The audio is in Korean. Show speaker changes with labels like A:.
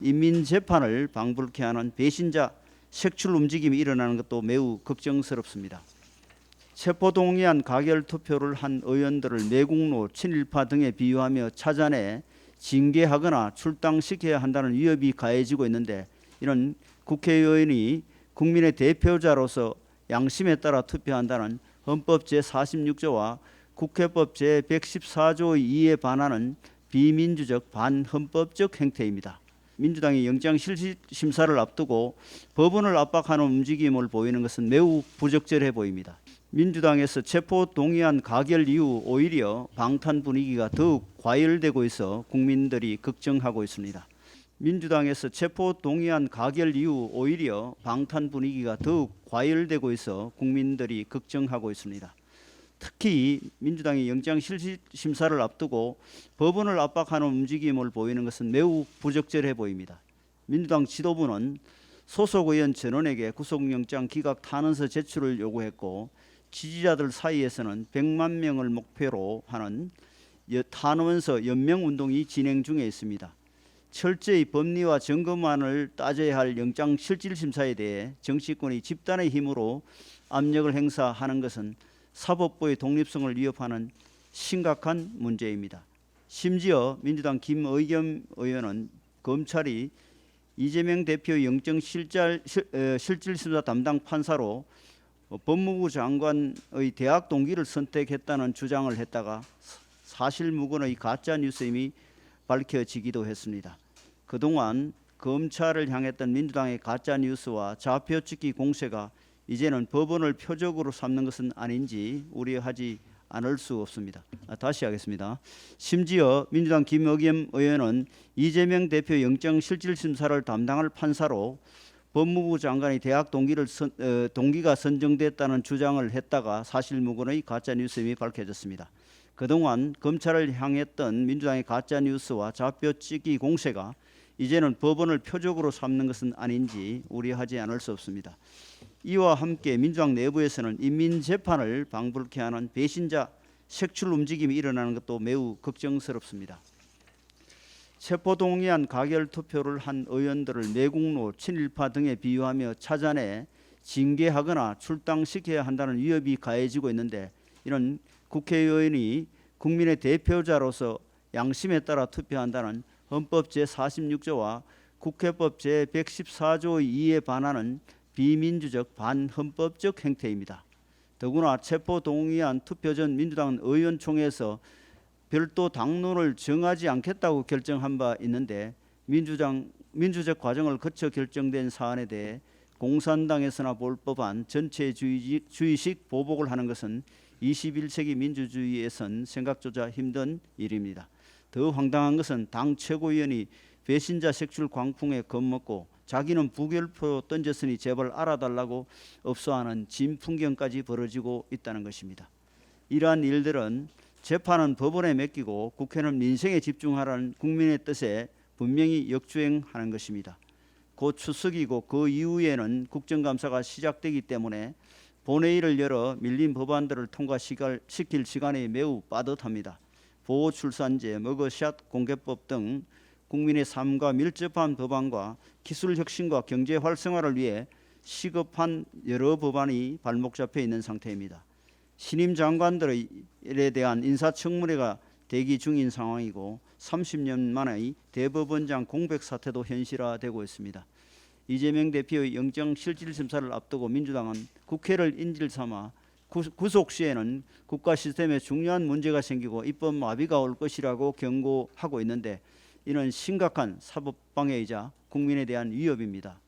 A: 인민재판을 방불케 하는 배신자 색출 움직임이 일어나는 것도 매우 걱정스럽습니다. 체포동의안 가결 투표를 한 의원들을 매국노, 친일파 등에 비유하며 찾아내 징계하거나 출당시켜야 한다는 위협이 가해지고 있는데, 이런 국회의원이 국민의 대표자로서 양심에 따라 투표한다는 헌법 제46조와 국회법 제114조의 이에 반하는 비민주적 반헌법적 행태입니다. 민주당이 영장실질심사를 앞두고 법원을 압박하는 움직임을 보이는 것은 매우 부적절해 보입니다. 민주당에서 체포동의안 가결 이후 오히려 방탄 분위기가 더욱 과열되고 있어 국민들이 걱정하고 있습니다. 민주당에서 체포동의안 가결 이후 오히려 방탄 분위기가 더욱 과열되고 있어 국민들이 걱정하고 있습니다. 특히 민주당이 영장실질심사를 앞두고 법원을 압박하는 움직임을 보이는 것은 매우 부적절해 보입니다. 민주당 지도부는 소속 의원 전원에게 구속영장 기각 탄원서 제출을 요구했고, 지지자들 사이에서는 100만 명을 목표로 하는 탄원서 연명운동이 진행 중에 있습니다. 철저히 법리와 증거만을 따져야 할 영장실질심사에 대해 정치권이 집단의 힘으로 압력을 행사하는 것은 사법부의 독립성을 위협하는 심각한 문제입니다. 심지어 민주당 김의겸 의원은 검찰이 이재명 대표의 영장실질심사 담당 판사로 법무부 장관의 대학 동기를 선택했다는 주장을 했다가 사실무근의 가짜뉴스임이 밝혀지기도 했습니다. 그동안 검찰을 향했던 민주당의 가짜뉴스와 좌표찍기 공세가 이제는 법원을 표적으로 삼는 것은 아닌지 우려하지 않을 수 없습니다. 다시 하겠습니다. 심지어 민주당 김의겸 의원은 이재명 대표 영장실질심사를 담당할 판사로 법무부 장관의 대학 동기가 선정됐다는 주장을 했다가 사실무근의 가짜뉴스임이 밝혀졌습니다. 그동안 검찰을 향했던 민주당의 가짜뉴스와 좌표찍기 공세가 이제는 법원을 표적으로 삼는 것은 아닌지 우려하지 않을 수 없습니다. 이와 함께 민주당 내부에서는 인민재판을 방불케 하는 배신자 색출 움직임이 일어나는 것도 매우 걱정스럽습니다. 체포동의안 가결 투표를 한 의원들을 매국노, 친일파 등에 비유하며 찾아내 징계하거나 출당시켜야 한다는 위협이 가해지고 있는데, 이런 국회의원이 국민의 대표자로서 양심에 따라 투표한다는 헌법 제46조와 국회법 제114조의 이에 반하는 비민주적 반헌법적 행태입니다. 더구나 체포동의안 투표 전 민주당은 의원총회에서 별도 당론을 정하지 않겠다고 결정한 바 있는데, 민주적 과정을 거쳐 결정된 사안에 대해 공산당에서나 볼 법한 전체주의식 보복을 하는 것은 21세기 민주주의에선 생각조차 힘든 일입니다. 더 황당한 것은 당 최고위원이 배신자 색출 광풍에 겁먹고 자기는 부결표 던졌으니 제발 알아달라고 업소하는 진풍경까지 벌어지고 있다는 것입니다. 이러한 일들은 재판은 법원에 맡기고 국회는 민생에 집중하라는 국민의 뜻에 분명히 역주행하는 것입니다. 곧 추석이고 그 이후에는 국정감사가 시작되기 때문에 본회의를 열어 밀린 법안들을 통과시킬 시간이 매우 빠듯합니다. 보호출산제, 머그샷 공개법 등 국민의 삶과 밀접한 법안과 기술 혁신과 경제 활성화를 위해 시급한 여러 법안이 발목 잡혀 있는 상태입니다. 신임 장관들에 대한 인사청문회가 대기 중인 상황이고 30년 만의 대법원장 공백 사태도 현실화되고 있습니다. 이재명 대표의 영장실질심사를 앞두고 민주당은 국회를 인질 삼아 구속 시에는 국가 시스템에 중요한 문제가 생기고 입법 마비가 올 것이라고 경고하고 있는데, 이는 심각한 사법방해이자 국민에 대한 위협입니다.